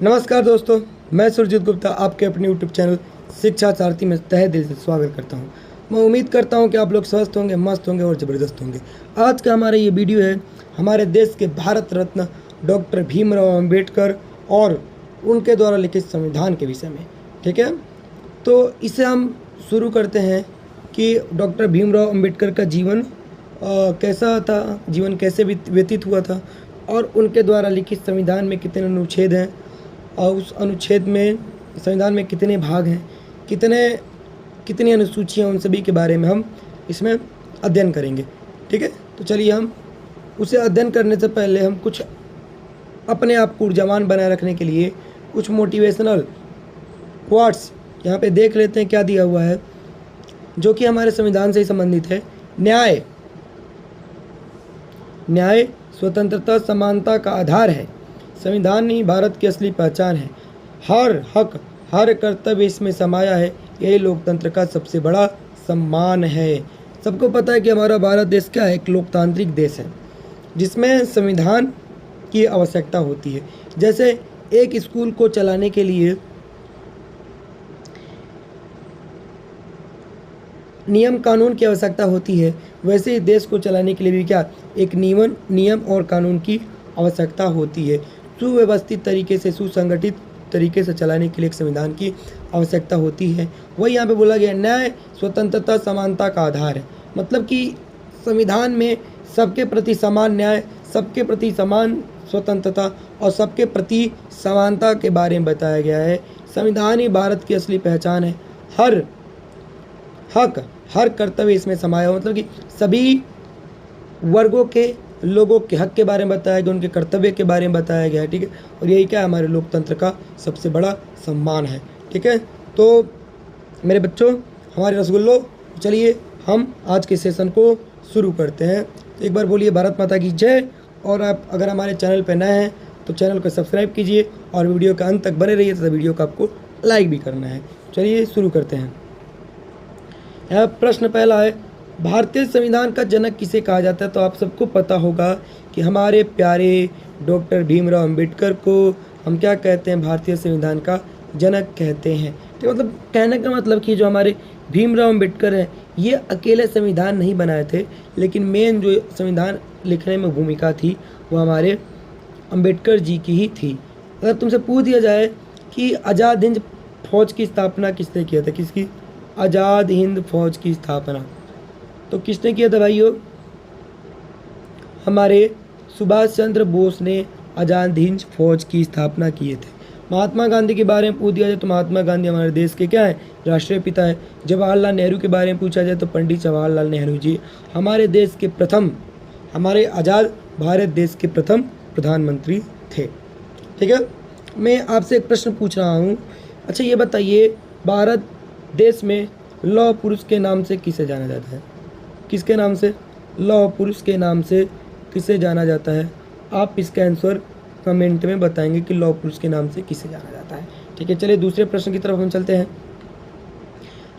नमस्कार दोस्तों, मैं सुरजीत गुप्ता आपके अपने यूट्यूब चैनल शिक्षा सारथी में तहे दिल से स्वागत करता हूं। मैं उम्मीद करता हूं कि आप लोग स्वस्थ होंगे, मस्त होंगे और ज़बरदस्त होंगे। आज का हमारा ये वीडियो है हमारे देश के भारत रत्न डॉक्टर भीमराव अंबेडकर और उनके द्वारा लिखित संविधान के विषय में। ठीक है, तो इसे हम शुरू करते हैं कि डॉक्टर भीमराव अंबेडकर का जीवन कैसा था, जीवन कैसे व्यतीत हुआ था और उनके द्वारा लिखित संविधान में कितने अनुच्छेद हैं और उस अनुच्छेद में संविधान में कितने भाग हैं, कितनी अनुसूचियाँ, उन सभी के बारे में हम इसमें अध्ययन करेंगे। ठीक है, तो चलिए हम उसे अध्ययन करने से पहले हम कुछ अपने आप को ऊर्जावान बनाए रखने के लिए कुछ मोटिवेशनल क्वाट्स यहाँ पे देख लेते हैं क्या दिया हुआ है, जो कि हमारे संविधान से ही संबंधित है। न्याय स्वतंत्रता समानता का आधार है। संविधान ही भारत की असली पहचान है। हर हक हर कर्तव्य इसमें समाया है। यही लोकतंत्र का सबसे बड़ा सम्मान है। सबको पता है कि हमारा भारत देश क्या है, एक लोकतांत्रिक देश है जिसमें संविधान की आवश्यकता होती है। जैसे एक स्कूल को चलाने के लिए नियम कानून की आवश्यकता होती है, वैसे ही देश को चलाने के लिए भी क्या एक नियम और कानून की आवश्यकता होती है। सुव्यवस्थित तरीके से, सुसंगठित तरीके से चलाने के लिए एक संविधान की आवश्यकता होती है। वही यहाँ पे बोला गया, न्याय स्वतंत्रता समानता का आधार है। मतलब कि संविधान में सबके प्रति समान न्याय, सबके प्रति समान स्वतंत्रता और सबके प्रति समानता के बारे में बताया गया है। संविधान ही भारत की असली पहचान है। हर हक हर कर्तव्य इसमें समाया हो, मतलब कि सभी वर्गों के लोगों के हक के बारे में बताया गया, उनके कर्तव्य के बारे में बताया गया है। ठीक है, और यही क्या है, हमारे लोकतंत्र का सबसे बड़ा सम्मान है। ठीक है, तो मेरे बच्चों, हमारे रसगुल्लो, चलिए हम आज के सेशन को शुरू करते हैं। एक बार बोलिए भारत माता की जय। और आप अगर हमारे चैनल पर नए हैं तो चैनल को सब्सक्राइब कीजिए और वीडियो के अंत तक बने रहिए तथा वीडियो को आपको लाइक भी करना है। चलिए शुरू करते हैं। यह प्रश्न पहला है, भारतीय संविधान का जनक किसे कहा जाता है? तो आप सबको पता होगा कि हमारे प्यारे डॉक्टर भीमराव अंबेडकर को हम क्या कहते हैं, भारतीय संविधान का जनक कहते हैं। तो मतलब कहने का मतलब कि जो हमारे भीमराव अंबेडकर हैं, ये अकेले संविधान नहीं बनाए थे, लेकिन मेन जो संविधान लिखने में भूमिका थी वो हमारे अंबेडकर जी की ही थी। अगर तुमसे पूछ दिया जाए कि आज़ाद हिंद फौज की स्थापना किसने किया था, किसकी आज़ाद हिंद फौज की स्थापना तो किसने किया था भाइयों? हमारे सुभाष चंद्र बोस ने आज़ाद हिंद फौज की स्थापना किए थे। महात्मा गांधी के बारे में पूछ दिया जाए तो महात्मा गांधी हमारे देश के क्या है, राष्ट्रीय पिता है। जवाहरलाल नेहरू के बारे में पूछा जाए तो पंडित जवाहरलाल नेहरू जी हमारे देश के प्रथम, हमारे आज़ाद भारत देश के प्रथम प्रधानमंत्री थे। ठीक है, मैं आपसे एक प्रश्न पूछ रहा हूँ। अच्छा ये बताइए, भारत देश में लौह पुरुष के नाम से किसे जाना जाता है? किसके नाम से? लौह पुरुष के नाम से किसे जाना जाता है? आप इसका आंसर कमेंट में बताएंगे कि लौह पुरुष के नाम से किसे जाना जाता है। ठीक है, चलिए दूसरे प्रश्न की तरफ हम चलते हैं।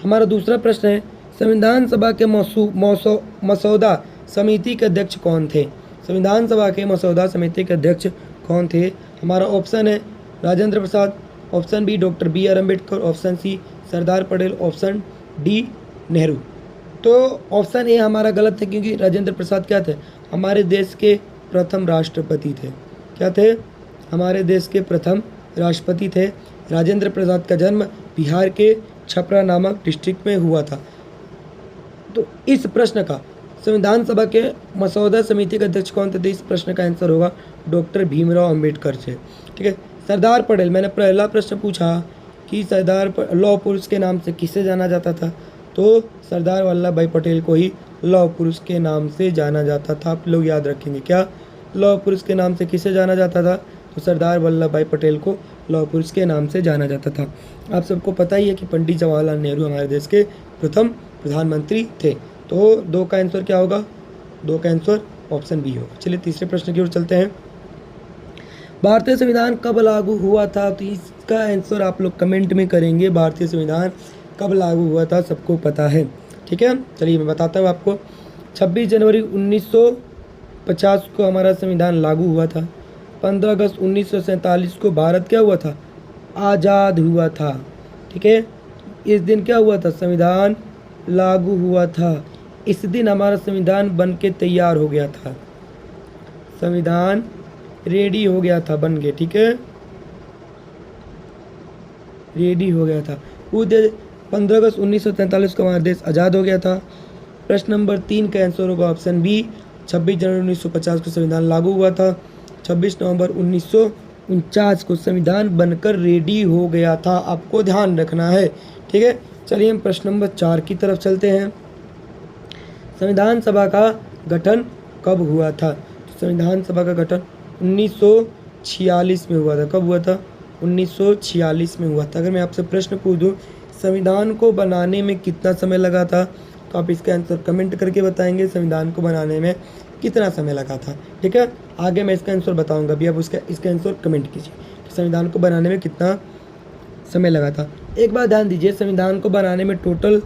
हमारा दूसरा प्रश्न है, संविधान सभा के मसौदा समिति के अध्यक्ष कौन थे? संविधान सभा के मसौदा समिति के अध्यक्ष कौन थे? हमारा ऑप्शन है Rajendra Prasad, option B doctor B R Ambedkar, option C Sardar Patel, option D Nehru. तो ऑप्शन ए हमारा गलत है, क्योंकि राजेंद्र प्रसाद क्या थे, हमारे देश के प्रथम राष्ट्रपति थे। क्या थे? हमारे देश के प्रथम राष्ट्रपति थे। राजेंद्र प्रसाद का जन्म बिहार के छपरा नामक डिस्ट्रिक्ट में हुआ था। तो इस प्रश्न का संविधान सभा के मसौदा समिति के अध्यक्ष कौन थे? तो इस प्रश्न का आंसर होगा डॉक्टर भीमराव अंबेडकर थे। ठीक है, सरदार पटेल, मैंने पहला प्रश्न पूछा कि लौह पुरुष के नाम से किसे जाना जाता था, तो सरदार वल्लभ भाई पटेल को ही लौह पुरुष के नाम से जाना जाता था। आप लोग याद रखेंगे, क्या लौह पुरुष के नाम से किसे जाना जाता था? तो सरदार वल्लभ भाई पटेल को लौह पुरुष के नाम से जाना जाता था। आप सबको पता ही है कि पंडित जवाहरलाल नेहरू हमारे देश के प्रथम प्रधानमंत्री थे। तो दो का आंसर क्या होगा? दो का आंसर ऑप्शन बी होगा। चलिए तीसरे प्रश्न की ओर चलते हैं। भारतीय संविधान कब लागू हुआ था? तो इसका आंसर आप लोग कमेंट में करेंगे। भारतीय संविधान कब लागू हुआ था, सबको पता है। ठीक है, चलिए मैं बताता हूँ आपको। 26 जनवरी 1950 को हमारा संविधान लागू हुआ था 15 अगस्त 1947 को भारत क्या हुआ था? आज़ाद हुआ था। ठीक है, इस दिन क्या हुआ था? संविधान लागू हुआ था। इस दिन हमारा संविधान बन के तैयार हो गया था, संविधान रेडी हो गया था, बन गए। ठीक है, रेडी हो गया था। वो 15 अगस्त 1947 को हमारा देश आज़ाद हो गया था। प्रश्न नंबर 3 का आंसर होगा ऑप्शन बी, 26 जनवरी 1950 को संविधान लागू हुआ था। 26 नवंबर 1949 को संविधान बनकर रेडी हो गया था, आपको ध्यान रखना है। ठीक है, चलिए हम प्रश्न नंबर 4 की तरफ चलते हैं। संविधान सभा का गठन कब हुआ था? तो संविधान सभा का गठन 1946 में हुआ था। कब हुआ था? 1946 में हुआ था। अगर मैं आपसे प्रश्न पूछ दूँ संविधान को बनाने में कितना समय लगा था, तो आप इसका आंसर कमेंट करके बताएंगे संविधान को बनाने में कितना समय लगा था। ठीक है, आगे मैं इसका आंसर बताऊंगा, अभी आप इसका आंसर कमेंट कीजिए कि संविधान को बनाने में कितना समय लगा था। एक बात ध्यान दीजिए, संविधान को बनाने में टोटल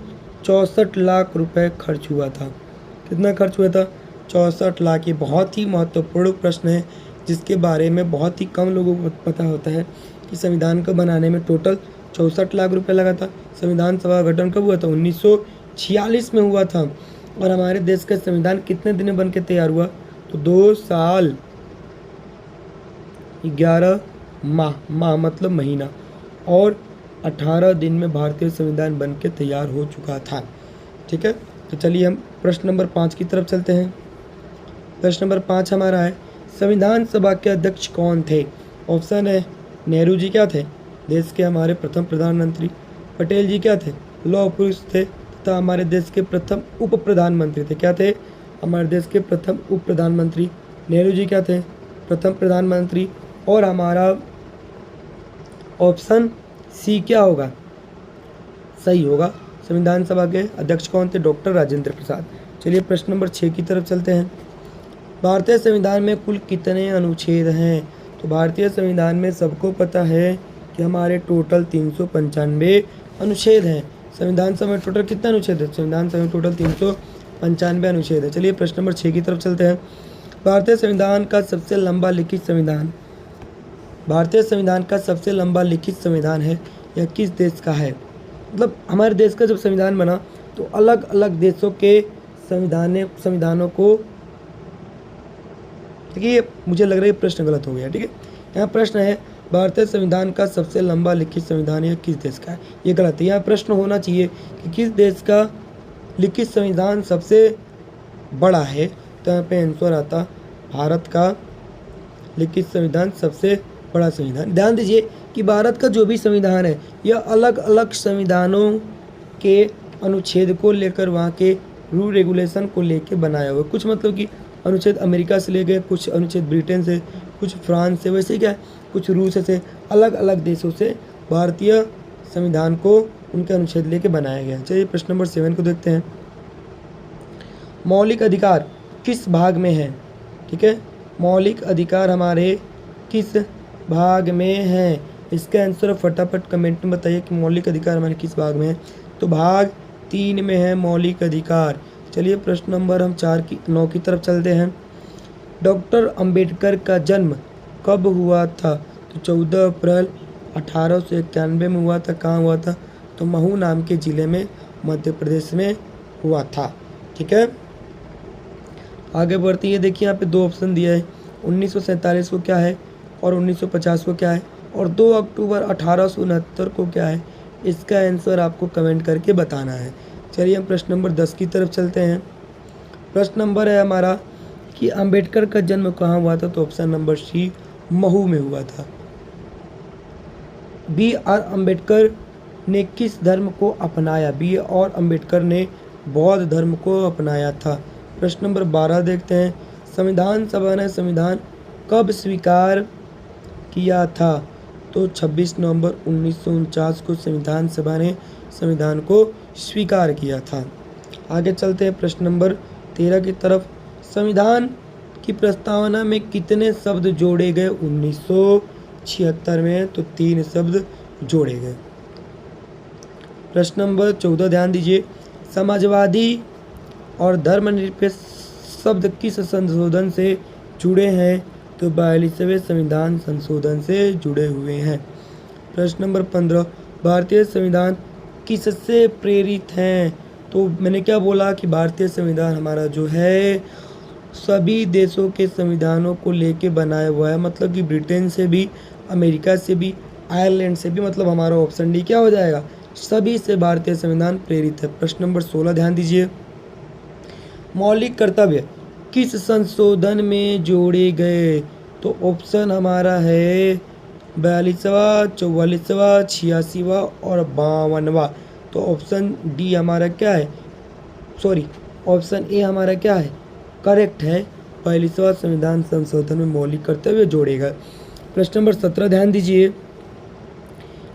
64 लाख रुपए खर्च हुआ था। कितना खर्च हुआ था? 64 लाख। ये बहुत ही महत्वपूर्ण प्रश्न है जिसके बारे में बहुत ही कम लोगों को पता होता है कि संविधान को बनाने में टोटल 64 लाख रुपए लगा था। संविधान सभा का गठन कब हुआ था? 1946 में हुआ था। और हमारे देश का संविधान कितने दिन में बन के तैयार हुआ? तो 2 साल 11 माह मतलब महीना, और 18 दिन में भारतीय संविधान बन के तैयार हो चुका था। ठीक है, तो चलिए हम प्रश्न नंबर 5 की तरफ चलते हैं। प्रश्न नंबर 5 हमारा है, संविधान सभा के अध्यक्ष कौन थे? ऑप्शन है, नेहरू जी क्या थे? देश के हमारे प्रथम प्रधानमंत्री। पटेल जी क्या थे? लौह पुरुष थे तथा हमारे देश के प्रथम उप प्रधानमंत्री थे। क्या थे? हमारे देश के प्रथम उप प्रधानमंत्री। नेहरू जी क्या थे? प्रथम प्रधानमंत्री। और हमारा ऑप्शन सी क्या होगा? सही होगा। संविधान सभा के अध्यक्ष कौन थे? डॉक्टर राजेंद्र प्रसाद। चलिए प्रश्न नंबर 6 की तरफ चलते हैं। भारतीय संविधान में कुल कितने अनुच्छेद हैं? तो भारतीय संविधान में सबको पता है कि हमारे टोटल 395 अनुच्छेद हैं। संविधान सभा में टोटल कितने अनुच्छेद है? संविधान सभा में टोटल 395 अनुच्छेद है। चलिए प्रश्न नंबर 6 की तरफ चलते हैं। भारतीय संविधान का सबसे लंबा लिखित संविधान, भारतीय संविधान का सबसे लंबा लिखित संविधान है यह किस देश का है? मतलब हमारे देश का जब संविधान बना तो अलग अलग देशों के संविधानों को, देखिए मुझे लग रहा है प्रश्न गलत हो गया। ठीक है, यहाँ प्रश्न है भारतीय संविधान का सबसे लंबा लिखित संविधान यह किस देश का है? ये गलत है। यहाँ प्रश्न होना चाहिए कि किस देश का लिखित संविधान सबसे बड़ा है, तो यहाँ पे आंसर आता भारत का लिखित संविधान सबसे बड़ा संविधान। ध्यान दीजिए कि भारत का जो भी संविधान है यह अलग अलग संविधानों के अनुच्छेद को लेकर, वहाँ के रूल रेगुलेशन को लेकर बनाया हुआ है। कुछ मतलब कि अनुच्छेद अमेरिका से ले गए, कुछ अनुच्छेद ब्रिटेन से, कुछ फ्रांस से, वैसे क्या कुछ रूस से, अलग अलग देशों से भारतीय संविधान को उनके अनुच्छेद लेके बनाया गया। चलिए प्रश्न नंबर 7 को देखते हैं। मौलिक अधिकार किस भाग में है? ठीक है, मौलिक अधिकार हमारे किस भाग में है? इसका आंसर फटाफट कमेंट में बताइए कि मौलिक अधिकार हमारे किस भाग में है। तो भाग 3 में है मौलिक अधिकार। चलिए प्रश्न नंबर हम 9 की तरफ चलते हैं। डॉक्टर अंबेडकर का जन्म कब हुआ था? तो 14 अप्रैल 1891 में हुआ था। कहाँ हुआ था? तो महू नाम के ज़िले में मध्य प्रदेश में हुआ था। ठीक है, आगे बढ़ती है। देखिए यहाँ पे 2 ऑप्शन दिया है, 1947 को क्या है और 1950 को क्या है, और 2 अक्टूबर 1869 को क्या है। इसका आंसर आपको कमेंट करके बताना है। चलिए हम प्रश्न नंबर 10 की तरफ चलते हैं। प्रश्न नंबर है हमारा कि अंबेडकर का जन्म कहाँ हुआ था? तो ऑप्शन नंबर सी, महू में हुआ था। बी आर अम्बेडकर ने किस धर्म को अपनाया? बी आर अम्बेडकर ने बौद्ध धर्म को अपनाया था। प्रश्न नंबर 12 देखते हैं। संविधान सभा ने संविधान कब स्वीकार किया था? तो 26 नवंबर 1949 को संविधान सभा ने संविधान को स्वीकार किया था। आगे चलते हैं प्रश्न नंबर 13 की तरफ। संविधान की प्रस्तावना में कितने शब्द जोड़े गए? 1976 में तो 3 शब्द जोड़े गए। प्रश्न नंबर 14 ध्यान दीजिए। समाजवादी और धर्मनिरपेक्ष शब्द किस संशोधन से जुड़े हैं? तो 42वें संविधान संशोधन से जुड़े हुए हैं। प्रश्न नंबर 15, भारतीय संविधान किससे प्रेरित हैं? तो मैंने क्या बोला कि भारतीय संविधान हमारा जो है सभी देशों के संविधानों को लेके बनाया हुआ है, मतलब कि ब्रिटेन से भी, अमेरिका से भी, आयरलैंड से भी, मतलब हमारा ऑप्शन डी क्या हो जाएगा, सभी से भारतीय संविधान प्रेरित है। प्रश्न नंबर 16 ध्यान दीजिए, मौलिक कर्तव्य किस संशोधन में जोड़े गए? तो ऑप्शन हमारा है 42वां, 44वां, 86वां और 52वां। तो ऑप्शन डी हमारा क्या है, सॉरी ऑप्शन ए हमारा क्या है, करेक्ट है। 42वां संविधान संशोधन में मौलिक कर्तव्य जोड़े गए। प्रश्न नंबर 17 ध्यान दीजिए,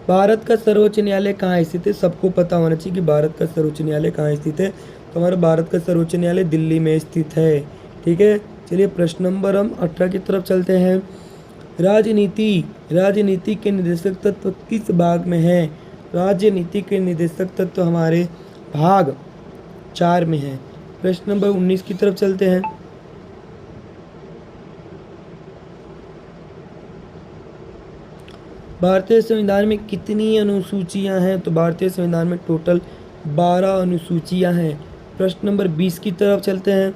भारत का सर्वोच्च न्यायालय कहाँ स्थित है? सबको पता होना चाहिए कि भारत का सर्वोच्च न्यायालय कहाँ स्थित है। तो हमारा भारत का सर्वोच्च न्यायालय दिल्ली में स्थित है। ठीक है, चलिए प्रश्न नंबर हम 18 की तरफ चलते हैं। राजनीति के निर्देशक तत्व किस भाग में है? राजनीति के निर्देशक तत्व हमारे भाग 4 में है। प्रश्न नंबर 19 की तरफ चलते हैं। भारतीय संविधान में कितनी अनुसूचियां हैं? तो भारतीय संविधान में टोटल 12 अनुसूचियां हैं। प्रश्न नंबर 20 की तरफ चलते हैं।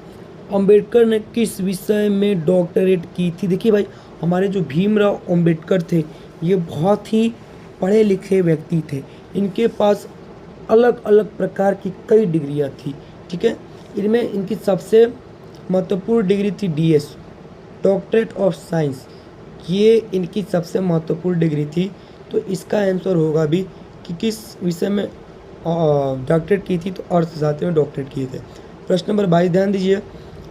अंबेडकर ने किस विषय में डॉक्टरेट की थी? देखिए भाई, हमारे जो भीमराव अंबेडकर थे ये बहुत ही पढ़े लिखे व्यक्ति थे। इनके पास अलग अलग प्रकार की कई डिग्रियां थी। ठीक है, इनमें इनकी सबसे महत्वपूर्ण डिग्री थी डीएस, डॉक्टरेट ऑफ साइंस। ये इनकी सबसे महत्वपूर्ण डिग्री थी। तो इसका आंसर होगा भी कि किस विषय में डॉक्टरेट की थी, तो अर्थशास्त्र में डॉक्टरेट किए थे। प्रश्न नंबर 22 ध्यान दीजिए,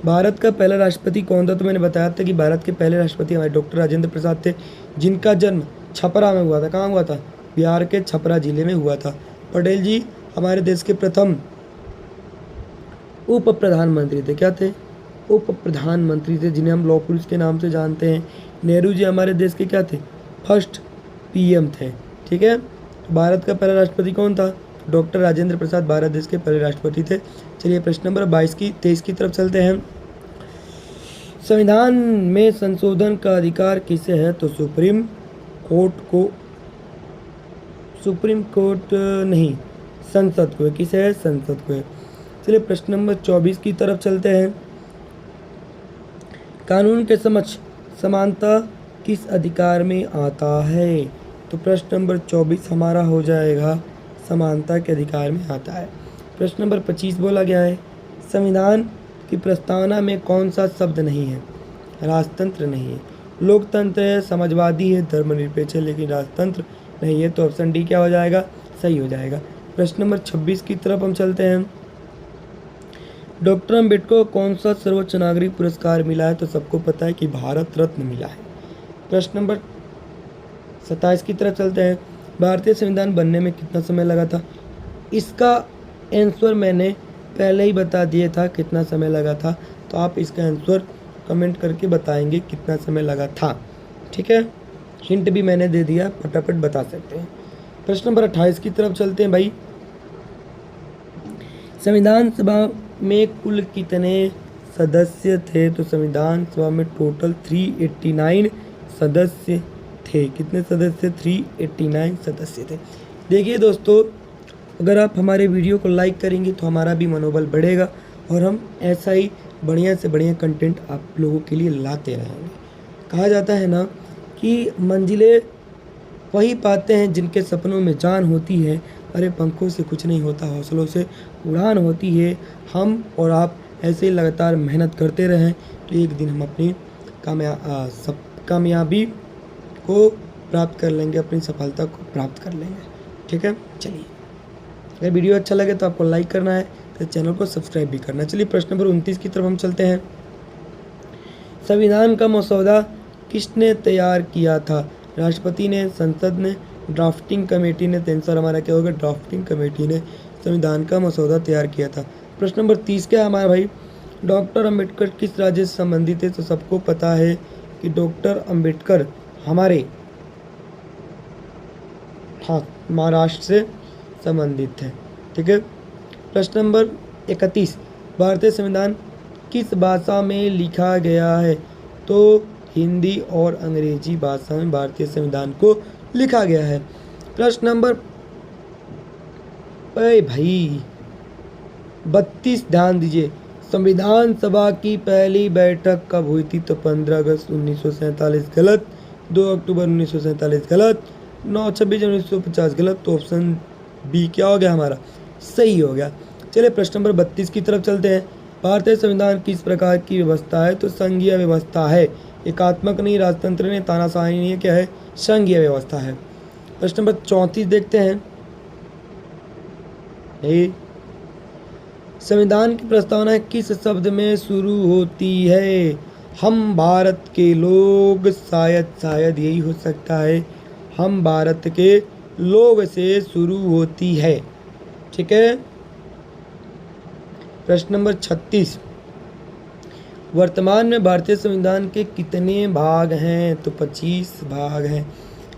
भारत का पहला राष्ट्रपति कौन था? तो मैंने बताया था कि भारत के पहले राष्ट्रपति हमारे डॉक्टर राजेंद्र प्रसाद थे, जिनका जन्म छपरा में हुआ था। कहाँ हुआ था? बिहार के छपरा जिले में हुआ था। पटेल जी हमारे देश के प्रथम उप प्रधानमंत्री थे। क्या थे? उप प्रधानमंत्री थे, जिन्हें हम लौह पुरुष के नाम से जानते हैं। नेहरू जी हमारे देश के क्या थे? फर्स्ट पीएम थे। ठीक है, तो भारत का पहला राष्ट्रपति कौन था? डॉक्टर राजेंद्र प्रसाद भारत देश के पहले राष्ट्रपति थे। चलिए प्रश्न नंबर 23 की तरफ चलते हैं। संविधान में संशोधन का अधिकार किसे है? तो सुप्रीम कोर्ट नहीं, संसद को है। किसे है? संसद को है। चलिए प्रश्न नंबर 24 की तरफ चलते हैं। कानून के समक्ष समानता किस अधिकार में आता है? तो प्रश्न नंबर 24 हमारा हो जाएगा समानता के अधिकार में आता है। प्रश्न नंबर 25 बोला गया है, संविधान की प्रस्तावना में कौन सा शब्द नहीं है? राजतंत्र नहीं है। लोकतंत्र है, समाजवादी है, धर्मनिरपेक्ष है, लेकिन राजतंत्र नहीं है। तो ऑप्शन डी क्या हो जाएगा? सही हो जाएगा। प्रश्न नंबर 26 की तरफ हम चलते हैं। डॉक्टर अम्बेडकर को कौन सा सर्वोच्च नागरिक पुरस्कार मिला है? तो सबको पता है कि भारत रत्न मिला है। प्रश्न नंबर 27 की तरफ चलते हैं। भारतीय संविधान बनने में कितना समय लगा था? इसका आंसर मैंने पहले ही बता दिया था कितना समय लगा था। तो आप इसका आंसर कमेंट करके बताएंगे कितना समय लगा था। ठीक है, हिंट भी मैंने दे दिया, फटाफट बता सकते हैं। प्रश्न नंबर 28 की तरफ चलते हैं भाई। संविधान सभा में कुल कितने सदस्य थे? तो संविधान सभा में टोटल 389 सदस्य थे। कितने सदस्य? 389 सदस्य थे। देखिए दोस्तों, अगर आप हमारे वीडियो को लाइक करेंगे तो हमारा भी मनोबल बढ़ेगा और हम ऐसा ही बढ़िया से बढ़िया कंटेंट आप लोगों के लिए लाते रहेंगे। कहा जाता है ना कि मंजिलें वही पाते हैं जिनके सपनों में जान होती है। अरे पंखों से कुछ नहीं होता, हौसलों से उड़ान होती है। हम और आप ऐसे ही लगातार मेहनत करते रहें तो एक दिन हम अपनी कामयाबी को प्राप्त कर लेंगे, अपनी सफलता को प्राप्त कर लेंगे। ठीक है, चलिए अगर वीडियो अच्छा लगे तो आपको लाइक करना है, तो चैनल को सब्सक्राइब भी करना है। चलिए प्रश्न नंबर 29 की तरफ हम चलते हैं। संविधान का मसौदा किसने तैयार किया था? राष्ट्रपति ने, संसद ने, ड्राफ्टिंग कमेटी ने? तो आंसर हमारा क्या होगा? ड्राफ्टिंग कमेटी ने संविधान का मसौदा तैयार किया था। प्रश्न नंबर 30 क्या है हमारा भाई? डॉक्टर अंबेडकर किस राज्य से संबंधित है? तो सबको पता है कि डॉक्टर अंबेडकर हमारे महाराष्ट्र से संबंधित है। ठीक है, प्रश्न नंबर 31, भारतीय संविधान किस भाषा में लिखा गया है? तो हिंदी और अंग्रेजी भाषा में भारतीय संविधान को लिखा गया है। प्रश्न नंबर भाई 32 ध्यान दीजिए। संविधान सभा की पहली बैठक कब हुई थी? तो 15 अगस्त 1947 गलत, 2 अक्टूबर 1947 गलत, 26 जनवरी 1950 गलत। तो ऑप्शन बी क्या हो गया हमारा? सही हो गया। चलिए प्रश्न नंबर 32 की तरफ चलते हैं। भारतीय संविधान किस प्रकार की व्यवस्था है? तो संघीय व्यवस्था है, एकात्मक नहीं, राजतंत्र नहीं, तानाशाही नहीं है, क्या है? संघीय व्यवस्था है। प्रश्न नंबर 34 देखते हैं। संविधान की प्रस्तावना किस शब्द में शुरू होती है? हम भारत के लोग, शायद यही हो सकता है, हम भारत के लोग से शुरू होती है। ठीक है। प्रश्न नंबर 36, वर्तमान में भारतीय संविधान के कितने भाग हैं? तो 25 भाग हैं।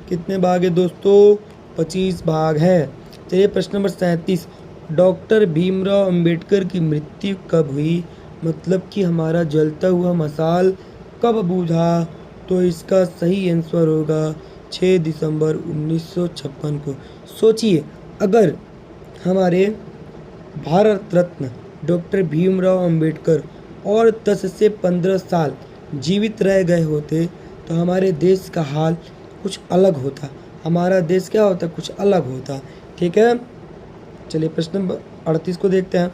कितने भाग है दोस्तों? 25 भाग हैं। चलिए प्रश्न नंबर 37, डॉक्टर भीमराव अंबेडकर की मृत्यु कब हुई? मतलब कि हमारा जलता हुआ मशाल कब बूझा? तो इसका सही आंसर होगा 6 दिसंबर 1956 को। सोचिए, अगर हमारे भारत रत्न डॉक्टर भीमराव अंबेडकर और 10 से 15 साल जीवित रह गए होते तो हमारे देश का हाल कुछ अलग होता। हमारा देश क्या होता? कुछ अलग होता। ठीक है। चलिए प्रश्न नंबर 38 को देखते हैं।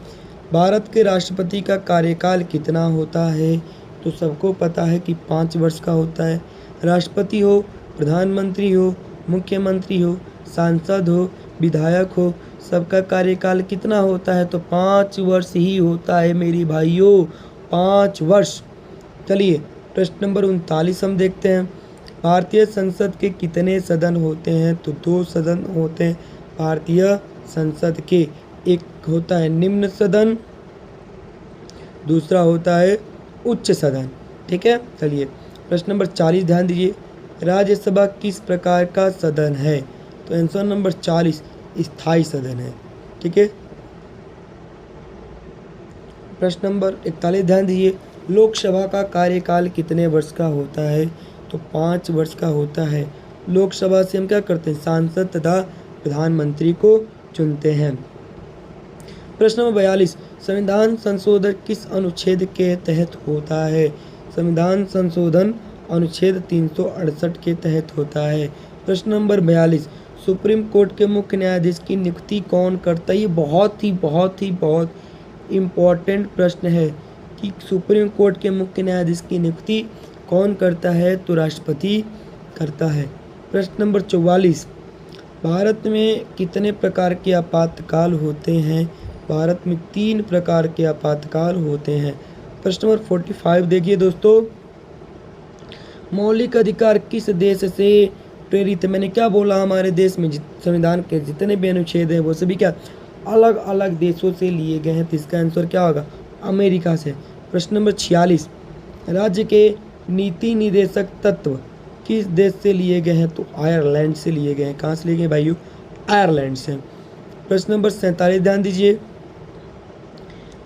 भारत के राष्ट्रपति का कार्यकाल कितना होता है? तो सबको पता है कि 5 वर्ष का होता है। राष्ट्रपति हो, प्रधानमंत्री हो, मुख्यमंत्री हो, सांसद हो, विधायक हो, सबका कार्यकाल कितना होता है? तो 5 वर्ष ही होता है मेरी भाइयों, 5 वर्ष। चलिए प्रश्न नंबर 39 हम देखते हैं। भारतीय संसद के कितने सदन होते हैं? तो 2 सदन होते हैं भारतीय संसद के। एक होता है निम्न सदन, दूसरा होता है उच्च सदन। ठीक है। चलिए प्रश्न नंबर 40 ध्यान दीजिए। राज्यसभा किस प्रकार का सदन है? तो आंसर नंबर 40 स्थायी सदन है। ठीक है। प्रश्न नंबर 41 ध्यान दीजिए। लोकसभा का कार्यकाल कितने वर्ष का होता है? तो 5 वर्ष का होता है। लोकसभा से हम क्या करते हैं? सांसद तथा प्रधानमंत्री को चुनते हैं। प्रश्न नंबर 42, संविधान संशोधन किस अनुच्छेद के तहत होता है? संविधान संशोधन अनुच्छेद 368 के तहत होता है। प्रश्न नंबर 42, सुप्रीम कोर्ट के मुख्य न्यायाधीश की नियुक्ति कौन करता है? ये बहुत ही इम्पोर्टेंट प्रश्न है कि सुप्रीम कोर्ट के मुख्य न्यायाधीश की नियुक्ति कौन करता है? तो राष्ट्रपति करता है। प्रश्न नंबर 44, भारत में कितने प्रकार के आपातकाल होते हैं? भारत में 3 प्रकार के आपातकाल होते हैं। प्रश्न नंबर 45 देखिए दोस्तों, मौलिक अधिकार किस देश से प्रेरित है? मैंने क्या बोला, हमारे देश में संविधान के जितने भी अनुच्छेद हैं वो सभी क्या अलग अलग देशों से लिए गए हैं। तो इसका आंसर क्या होगा? अमेरिका से। प्रश्न नंबर 46, राज्य के नीति निर्देशक तत्व किस देश से लिए गए हैं? तो आयरलैंड से लिए गए हैं। कहाँ से लिए गए भाइयों? आयरलैंड से। प्रश्न नंबर 47 ध्यान दीजिए,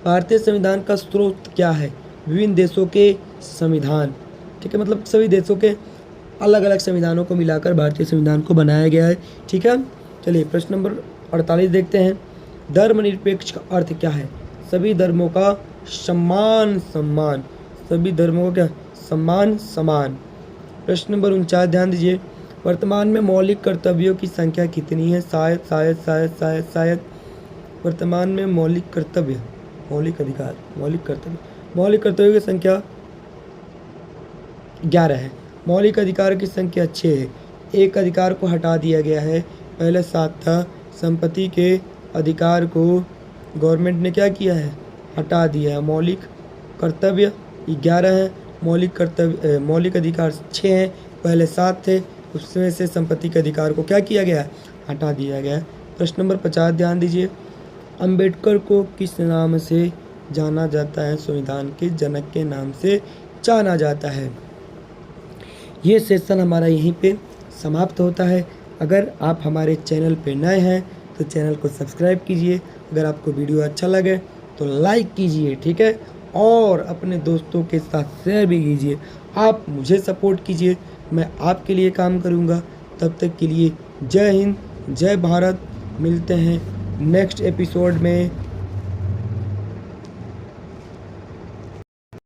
भारतीय संविधान का स्रोत क्या है? विभिन्न देशों के संविधान। ठीक है, मतलब सभी देशों के अलग अलग संविधानों को मिलाकर भारतीय संविधान को बनाया गया है। ठीक है। चलिए प्रश्न नंबर 48 देखते हैं। धर्मनिरपेक्ष का अर्थ क्या है? सभी धर्मों का सम्मान। सभी धर्मों का क्या? समान। प्रश्न नंबर 49 ध्यान दीजिए, वर्तमान में मौलिक कर्तव्यों की संख्या कितनी है? शायद वर्तमान में मौलिक कर्तव्यों की संख्या 11 है। मौलिक अधिकार की संख्या 6 है। एक अधिकार को हटा दिया गया है, पहले 7 था। संपत्ति के अधिकार को गवर्नमेंट ने क्या किया है? हटा दिया है। मौलिक कर्तव्य 11 है, मौलिक अधिकार 6 हैं, पहले 7 थे, उसमें से संपत्ति के अधिकार को क्या किया गया है? हटा दिया गया है। प्रश्न नंबर 50 ध्यान दीजिए, अंबेडकर को किस नाम से जाना जाता है? संविधान के जनक के नाम से जाना जाता है। ये सेशन हमारा यहीं पे समाप्त होता है। अगर आप हमारे चैनल पे नए हैं तो चैनल को सब्सक्राइब कीजिए। अगर आपको वीडियो अच्छा लगे तो लाइक कीजिए। ठीक है, और अपने दोस्तों के साथ शेयर भी कीजिए। आप मुझे सपोर्ट कीजिए, मैं आपके लिए काम करूँगा। तब तक के लिए जय हिंद, जय भारत। मिलते हैं नेक्स्ट एपिसोड में।